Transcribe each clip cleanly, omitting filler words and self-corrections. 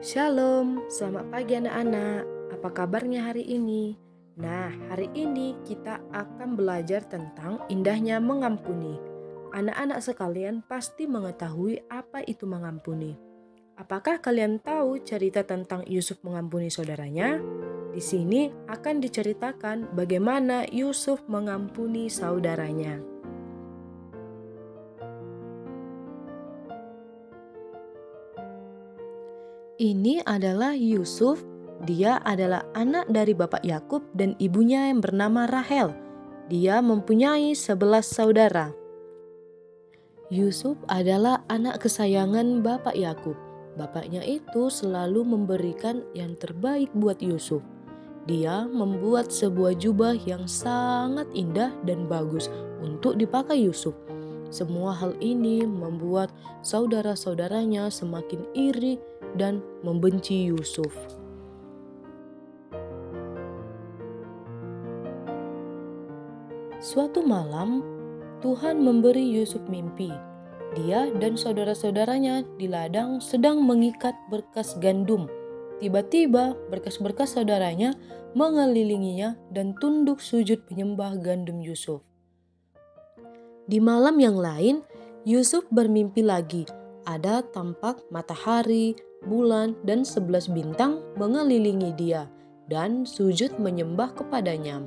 Shalom, selamat pagi anak-anak. Apa kabarnya hari ini? Nah, hari ini kita akan belajar tentang indahnya mengampuni. Anak-anak sekalian pasti mengetahui apa itu mengampuni. Apakah kalian tahu cerita tentang Yusuf mengampuni saudaranya? Di sini akan diceritakan bagaimana Yusuf mengampuni saudaranya. Ini adalah Yusuf. Dia adalah anak dari bapak Yakub dan ibunya yang bernama Rahel. Dia mempunyai 11 saudara. Yusuf adalah anak kesayangan bapak Yakub. Bapaknya itu selalu memberikan yang terbaik buat Yusuf. Dia membuat sebuah jubah yang sangat indah dan bagus untuk dipakai Yusuf. Semua hal ini membuat saudara-saudaranya semakin iri dan membenci Yusuf. Suatu malam, Tuhan memberi Yusuf mimpi. Dia dan saudara-saudaranya di ladang sedang mengikat berkas gandum. Tiba-tiba berkas-berkas saudaranya mengelilinginya dan tunduk sujud menyembah gandum Yusuf. Di malam yang lain, Yusuf bermimpi lagi. Ada tampak matahari, bulan, dan 11 bintang mengelilingi dia dan sujud menyembah kepadanya.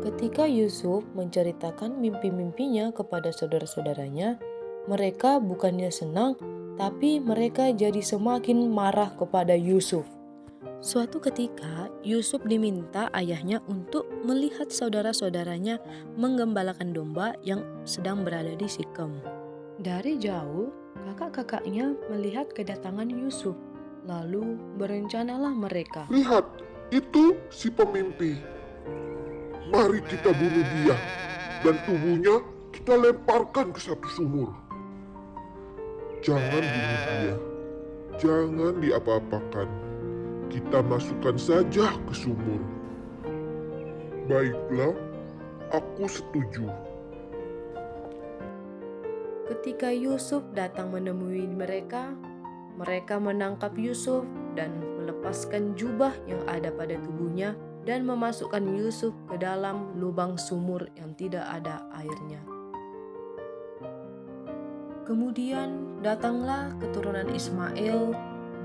Ketika Yusuf menceritakan mimpi-mimpinya kepada saudara-saudaranya, mereka bukannya senang, tapi mereka jadi semakin marah kepada Yusuf. Suatu ketika, Yusuf diminta ayahnya untuk melihat saudara-saudaranya menggembalakan domba yang sedang berada di Sikem. Dari jauh, kakak-kakaknya melihat kedatangan Yusuf, lalu berencanalah mereka. Lihat, itu si pemimpi. Mari kita bunuh dia dan tubuhnya kita lemparkan ke satu sumur. Jangan bunuh dia, jangan diapa-apakan. Kita masukkan saja ke sumur. Baiklah, aku setuju. Ketika Yusuf datang menemui mereka, mereka menangkap Yusuf dan melepaskan jubah yang ada pada tubuhnya dan memasukkan Yusuf ke dalam lubang sumur yang tidak ada airnya. Kemudian datanglah keturunan Ismail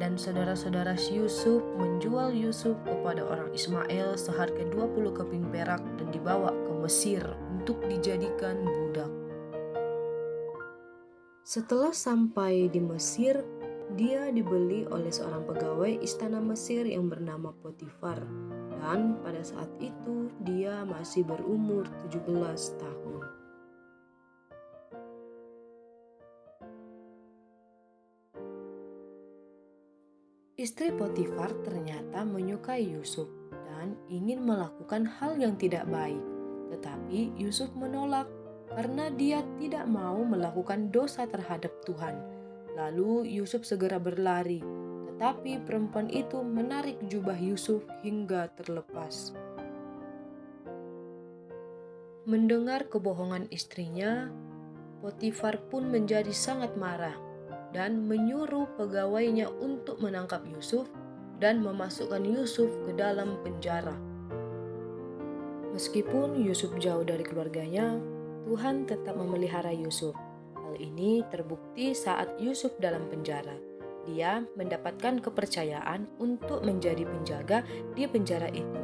dan saudara-saudara Yusuf menjual Yusuf kepada orang Ismail seharga 20 keping perak dan dibawa ke Mesir untuk dijadikan budak. Setelah sampai di Mesir, dia dibeli oleh seorang pegawai istana Mesir yang bernama Potifar, dan pada saat itu dia masih berumur 17 tahun. Istri Potifar ternyata menyukai Yusuf dan ingin melakukan hal yang tidak baik, tetapi Yusuf menolak karena dia tidak mau melakukan dosa terhadap Tuhan. Lalu Yusuf segera berlari, tetapi perempuan itu menarik jubah Yusuf hingga terlepas. Mendengar kebohongan istrinya, Potifar pun menjadi sangat marah dan menyuruh pegawainya untuk menangkap Yusuf dan memasukkan Yusuf ke dalam penjara. Meskipun Yusuf jauh dari keluarganya, Tuhan tetap memelihara Yusuf. Hal ini terbukti saat Yusuf dalam penjara. Dia mendapatkan kepercayaan untuk menjadi penjaga di penjara itu.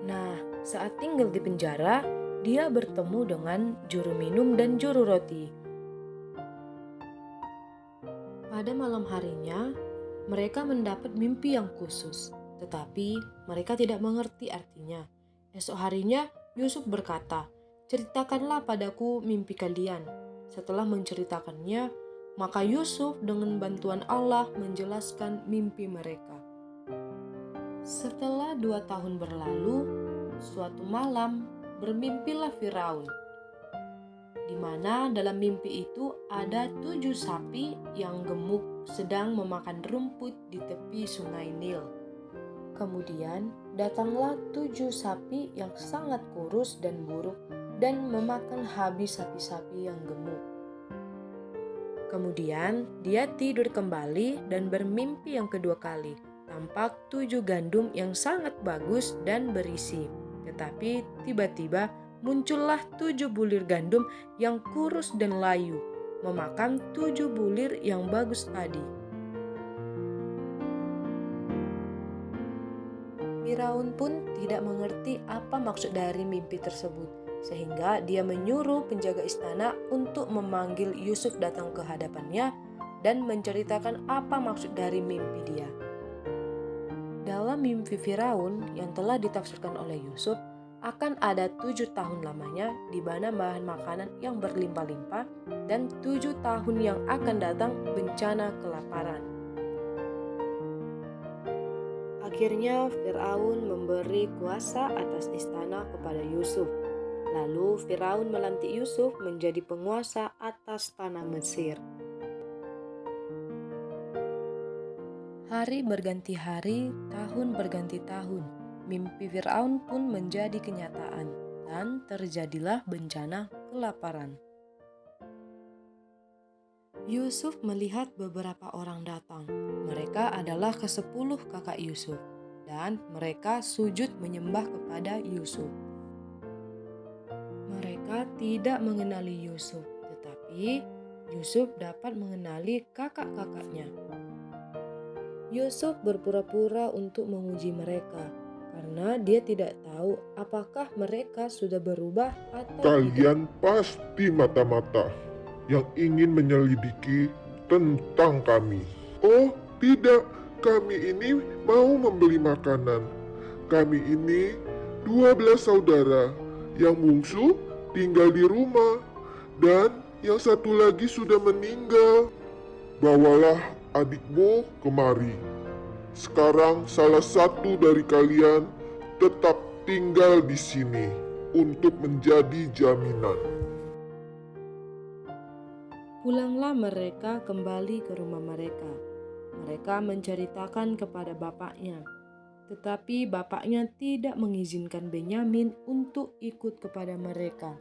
Nah, saat tinggal di penjara, dia bertemu dengan juru minum dan juru roti. Pada malam harinya, mereka mendapat mimpi yang khusus, tetapi mereka tidak mengerti artinya. Esok harinya, Yusuf berkata, "Ceritakanlah padaku mimpi kalian." Setelah menceritakannya, maka Yusuf dengan bantuan Allah menjelaskan mimpi mereka. Setelah 2 tahun berlalu, suatu malam bermimpilah Firaun, di mana dalam mimpi itu ada 7 sapi yang gemuk sedang memakan rumput di tepi sungai Nil. Kemudian datanglah 7 sapi yang sangat kurus dan buruk dan memakan habis sapi-sapi yang gemuk. Kemudian dia tidur kembali dan bermimpi yang kedua kali. Tampak 7 gandum yang sangat bagus dan berisi. Tetapi tiba-tiba muncullah 7 bulir gandum yang kurus dan layu, memakan 7 bulir yang bagus tadi. Firaun pun tidak mengerti apa maksud dari mimpi tersebut, sehingga dia menyuruh penjaga istana untuk memanggil Yusuf datang ke hadapannya dan menceritakan apa maksud dari mimpi dia. Dalam mimpi Firaun yang telah ditafsirkan oleh Yusuf, akan ada 7 tahun lamanya di mana bahan makanan yang berlimpah-limpah dan 7 tahun yang akan datang bencana kelaparan. Akhirnya Firaun memberi kuasa atas istana kepada Yusuf. Lalu Firaun melantik Yusuf menjadi penguasa atas tanah Mesir. Hari berganti hari, tahun berganti tahun. Mimpi Firaun pun menjadi kenyataan dan terjadilah bencana kelaparan. Yusuf melihat beberapa orang datang. Mereka adalah ke-10 kakak Yusuf, dan mereka sujud menyembah kepada Yusuf. Mereka tidak mengenali Yusuf, tetapi Yusuf dapat mengenali kakak-kakaknya. Yusuf berpura-pura untuk menguji mereka, karena dia tidak tahu apakah mereka sudah berubah atau tidak. Kalian pasti mata-mata yang ingin menyelidiki tentang kami. Oh, tidak, kami ini mau membeli makanan. Kami ini 12 saudara, yang bungsu tinggal di rumah, dan yang satu lagi sudah meninggal. Bawalah adikmu kemari. Sekarang salah satu dari kalian tetap tinggal di sini untuk menjadi jaminan. Pulanglah mereka kembali ke rumah mereka. Mereka menceritakan kepada bapaknya, tetapi bapaknya tidak mengizinkan Benyamin untuk ikut kepada mereka.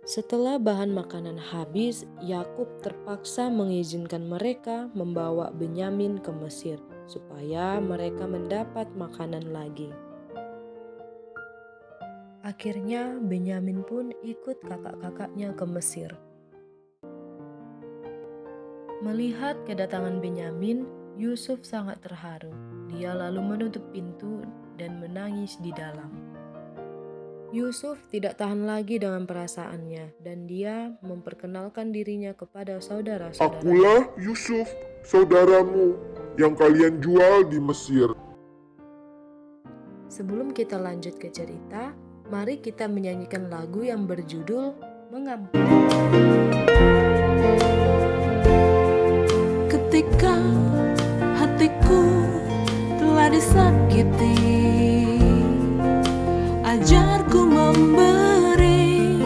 Setelah bahan makanan habis, Yakub terpaksa mengizinkan mereka membawa Benyamin ke Mesir, supaya mereka mendapat makanan lagi. Akhirnya Benyamin pun ikut kakak-kakaknya ke Mesir. Melihat kedatangan Benyamin, Yusuf sangat terharu. Dia lalu menutup pintu dan menangis di dalam. Yusuf tidak tahan lagi dengan perasaannya, dan dia memperkenalkan dirinya kepada saudara-saudaranya. Akulah Yusuf, saudaramu, yang kalian jual di Mesir. Sebelum kita lanjut ke cerita, mari kita menyanyikan lagu yang berjudul Mengampuni. Ketika hatiku telah disakiti, ajarku memberi,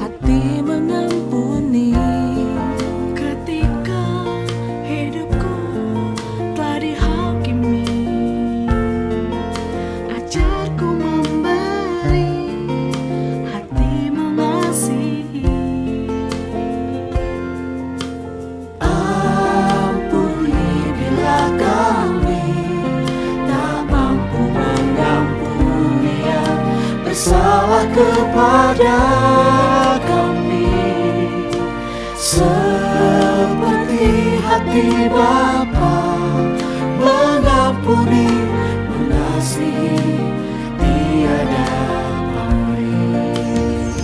hati mengampuni. Ketika hidupku telah dihakimi, ajarku memberi, hati mengasihi. Ampuni bila kami tak mampu mengampuni yang bersalah kepada kami, seperti hati Bapa mengampuni, mengasihi, tiada pamrih.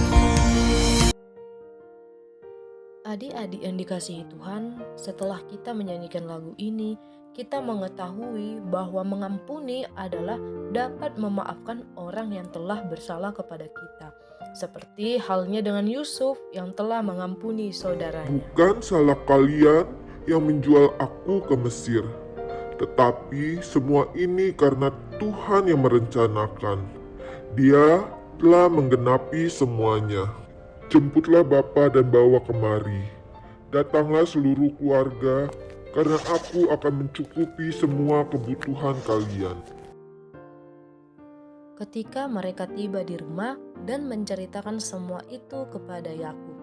Adik-adik yang dikasihi Tuhan, setelah kita menyanyikan lagu ini, kita mengetahui bahwa mengampuni adalah dapat memaafkan orang yang telah bersalah kepada kita. Seperti halnya dengan Yusuf yang telah mengampuni saudaranya. Bukan salah kalian yang menjual aku ke Mesir, tetapi semua ini karena Tuhan yang merencanakan. Dia telah menggenapi semuanya. Jemputlah Bapa dan bawa kemari. Datanglah seluruh keluarga, karena aku akan mencukupi semua kebutuhan kalian. Ketika mereka tiba di rumah dan menceritakan semua itu kepada Yakub,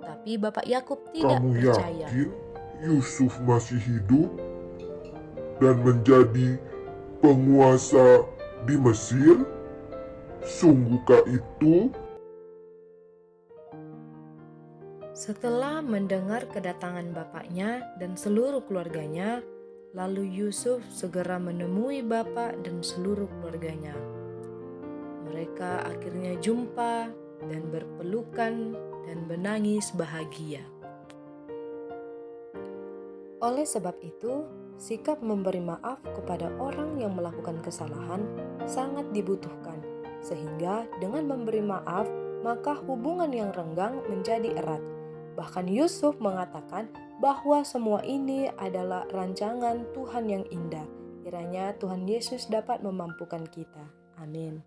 Tapi Bapak Yakub tidak Kamu percaya. yakin Yusuf masih hidup dan menjadi penguasa di Mesir? Sungguhkah itu? Setelah mendengar kedatangan bapaknya dan seluruh keluarganya, lalu Yusuf segera menemui bapak dan seluruh keluarganya. Mereka akhirnya jumpa dan berpelukan dan menangis bahagia. Oleh sebab itu, sikap memberi maaf kepada orang yang melakukan kesalahan sangat dibutuhkan, sehingga dengan memberi maaf, maka hubungan yang renggang menjadi erat. Bahkan Yusuf mengatakan bahwa semua ini adalah rancangan Tuhan yang indah. Kiranya Tuhan Yesus dapat memampukan kita. Amin.